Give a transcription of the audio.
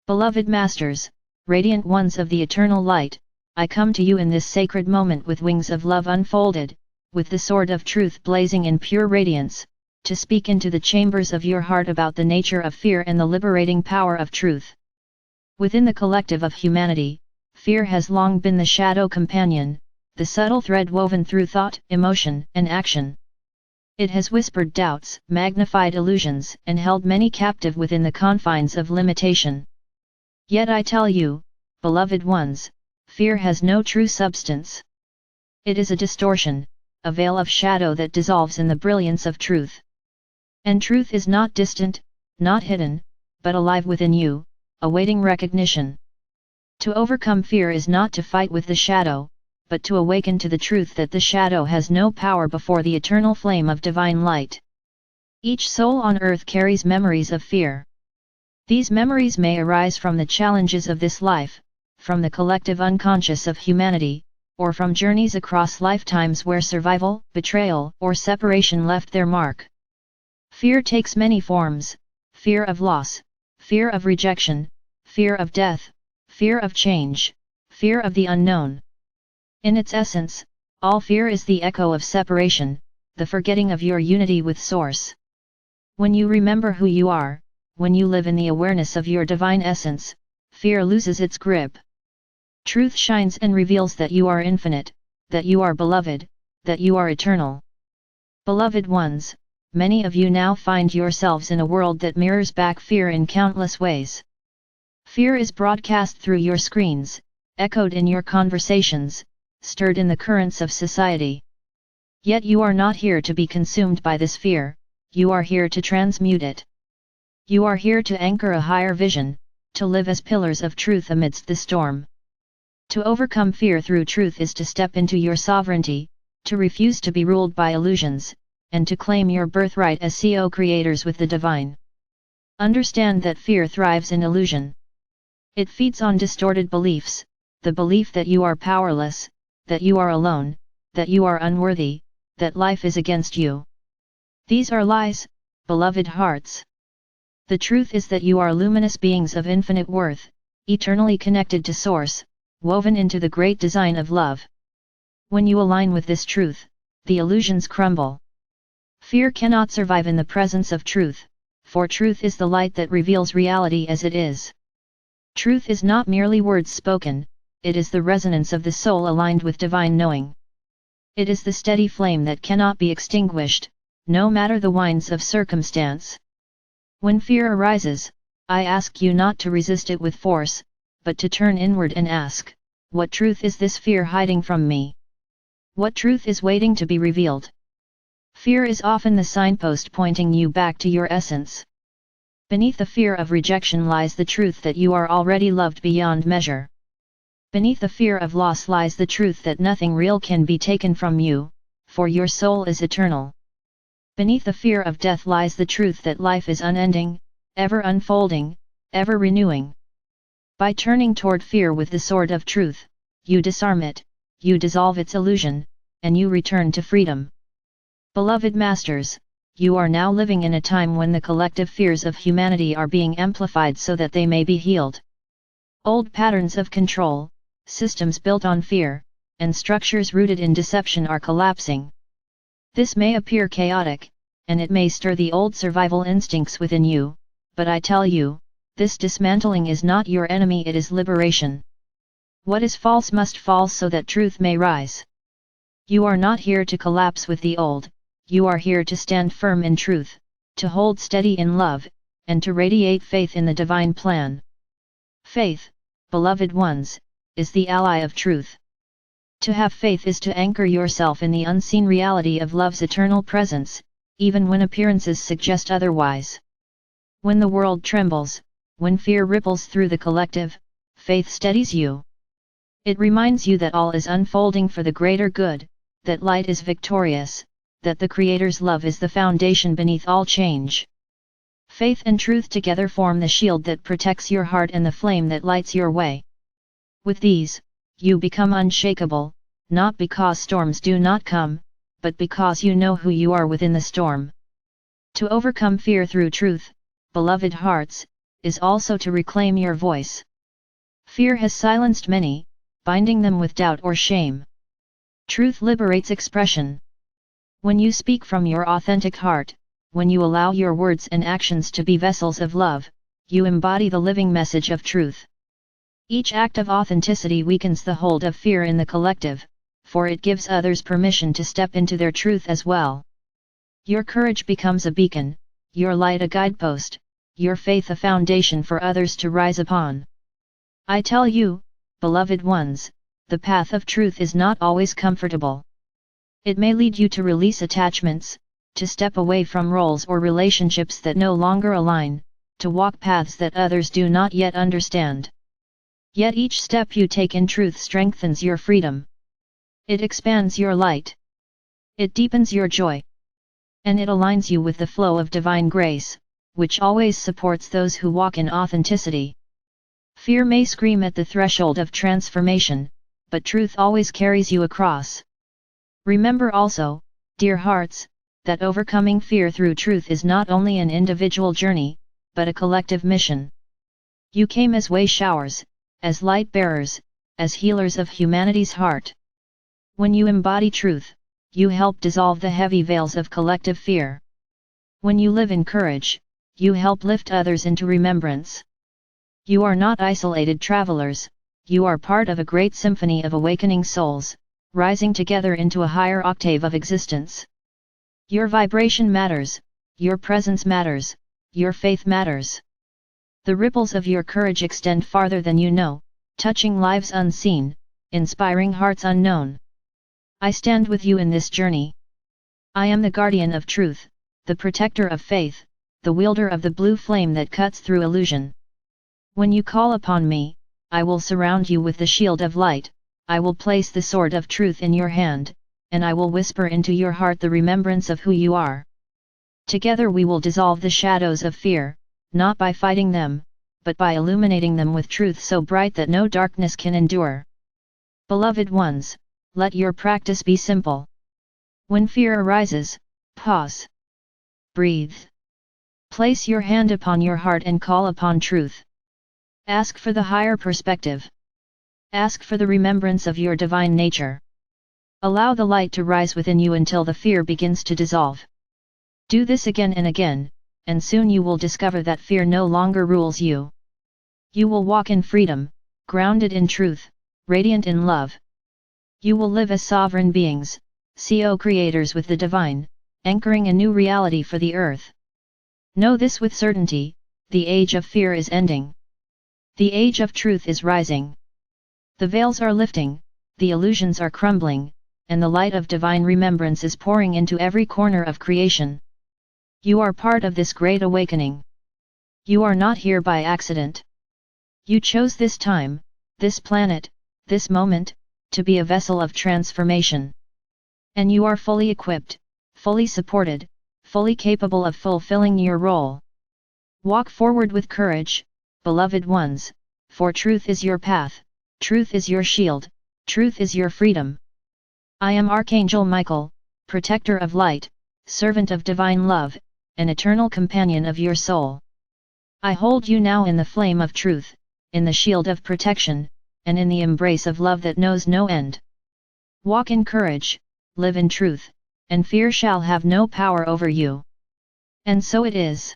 Beloved Masters, radiant ones of the eternal light, I come to you in this sacred moment with wings of love unfolded, with the sword of truth blazing in pure radiance, to speak into the chambers of your heart about the nature of fear and the liberating power of truth. Within the collective of humanity, fear has long been the shadow companion, the subtle thread woven through thought, emotion, and action. It has whispered doubts, magnified illusions, and held many captive within the confines of limitation. Yet I tell you, beloved ones, fear has no true substance. It is a distortion, a veil of shadow that dissolves in the brilliance of truth. And truth is not distant, not hidden, but alive within you, awaiting recognition. To overcome fear is not to fight with the shadow, but to awaken to the truth that the shadow has no power before the eternal flame of divine light. Each soul on earth carries memories of fear. These memories may arise from the challenges of this life, from the collective unconscious of humanity, or from journeys across lifetimes where survival, betrayal, or separation left their mark. Fear takes many forms: fear of loss, fear of rejection, fear of death, fear of change, fear of the unknown. In its essence, all fear is the echo of separation, the forgetting of your unity with Source. When you remember who you are, when you live in the awareness of your divine essence, fear loses its grip. Truth shines and reveals that you are infinite, that you are beloved, that you are eternal. Beloved ones, many of you now find yourselves in a world that mirrors back fear in countless ways. Fear is broadcast through your screens, echoed in your conversations, stirred in the currents of society. Yet you are not here to be consumed by this fear, you are here to transmute it. You are here to anchor a higher vision, to live as pillars of truth amidst the storm. To overcome fear through truth is to step into your sovereignty, to refuse to be ruled by illusions, and to claim your birthright as co-creators with the divine. Understand that fear thrives in illusion. It feeds on distorted beliefs, the belief that you are powerless, that you are alone, that you are unworthy, that life is against you. These are lies, beloved hearts. The truth is that you are luminous beings of infinite worth, eternally connected to Source, woven into the great design of love. When you align with this truth, the illusions crumble. Fear cannot survive in the presence of truth, for truth is the light that reveals reality as it is. Truth is not merely words spoken, it is the resonance of the soul aligned with divine knowing. It is the steady flame that cannot be extinguished, no matter the winds of circumstance. When fear arises, I ask you not to resist it with force, but to turn inward and ask, what truth is this fear hiding from me? What truth is waiting to be revealed? Fear is often the signpost pointing you back to your essence. Beneath the fear of rejection lies the truth that you are already loved beyond measure. Beneath the fear of loss lies the truth that nothing real can be taken from you, for your soul is eternal. Beneath the fear of death lies the truth that life is unending, ever unfolding, ever renewing. By turning toward fear with the sword of truth, you disarm it, you dissolve its illusion, and you return to freedom. Beloved Masters, you are now living in a time when the collective fears of humanity are being amplified so that they may be healed. Old patterns of control, systems built on fear, and structures rooted in deception are collapsing. This may appear chaotic, and it may stir the old survival instincts within you, but I tell you, this dismantling is not your enemy, it is liberation. What is false must fall so that truth may rise. You are not here to collapse with the old, you are here to stand firm in truth, to hold steady in love, and to radiate faith in the divine plan. Faith, beloved ones, is the ally of truth. To have faith is to anchor yourself in the unseen reality of love's eternal presence, even when appearances suggest otherwise. When the world trembles, when fear ripples through the collective, faith steadies you. It reminds you that all is unfolding for the greater good, that light is victorious, that the Creator's love is the foundation beneath all change. Faith and truth together form the shield that protects your heart and the flame that lights your way. With these, you become unshakable, not because storms do not come, but because you know who you are within the storm. To overcome fear through truth, beloved hearts, is also to reclaim your voice. Fear has silenced many, binding them with doubt or shame. Truth liberates expression. When you speak from your authentic heart, when you allow your words and actions to be vessels of love, you embody the living message of truth. Each act of authenticity weakens the hold of fear in the collective, for it gives others permission to step into their truth as well. Your courage becomes a beacon, your light a guidepost, your faith a foundation for others to rise upon. I tell you, beloved ones, the path of truth is not always comfortable. It may lead you to release attachments, to step away from roles or relationships that no longer align, to walk paths that others do not yet understand. Yet each step you take in truth strengthens your freedom. It expands your light. It deepens your joy. And it aligns you with the flow of divine grace, which always supports those who walk in authenticity. Fear may scream at the threshold of transformation, but truth always carries you across. Remember also, dear hearts, that overcoming fear through truth is not only an individual journey, but a collective mission. You came as way showers, as light bearers, as healers of humanity's heart. When you embody truth, you help dissolve the heavy veils of collective fear. When you live in courage, you help lift others into remembrance. You are not isolated travelers, you are part of a great symphony of awakening souls, rising together into a higher octave of existence. Your vibration matters, your presence matters, your faith matters. The ripples of your courage extend farther than you know, touching lives unseen, inspiring hearts unknown. I stand with you in this journey. I am the guardian of truth, the protector of faith, the wielder of the blue flame that cuts through illusion. When you call upon me, I will surround you with the shield of light, I will place the sword of truth in your hand, and I will whisper into your heart the remembrance of who you are. Together we will dissolve the shadows of fear, not by fighting them, but by illuminating them with truth so bright that no darkness can endure. Beloved ones, let your practice be simple. When fear arises, pause. Breathe. Place your hand upon your heart and call upon truth. Ask for the higher perspective. Ask for the remembrance of your divine nature. Allow the light to rise within you until the fear begins to dissolve. Do this again and again, and soon you will discover that fear no longer rules you. You will walk in freedom, grounded in truth, radiant in love. You will live as sovereign beings, co-creators with the divine, anchoring a new reality for the earth. Know this with certainty, the age of fear is ending. The age of truth is rising. The veils are lifting, the illusions are crumbling, and the light of divine remembrance is pouring into every corner of creation. You are part of this great awakening. You are not here by accident. You chose this time, this planet, this moment, to be a vessel of transformation. And you are fully equipped, fully supported, fully capable of fulfilling your role. Walk forward with courage, beloved ones, for truth is your path, truth is your shield, truth is your freedom. I am Archangel Michael, protector of light, servant of divine love, an eternal companion of your soul. I hold you now in the flame of truth, in the shield of protection, and in the embrace of love that knows no end. Walk in courage, live in truth, and fear shall have no power over you. And so it is.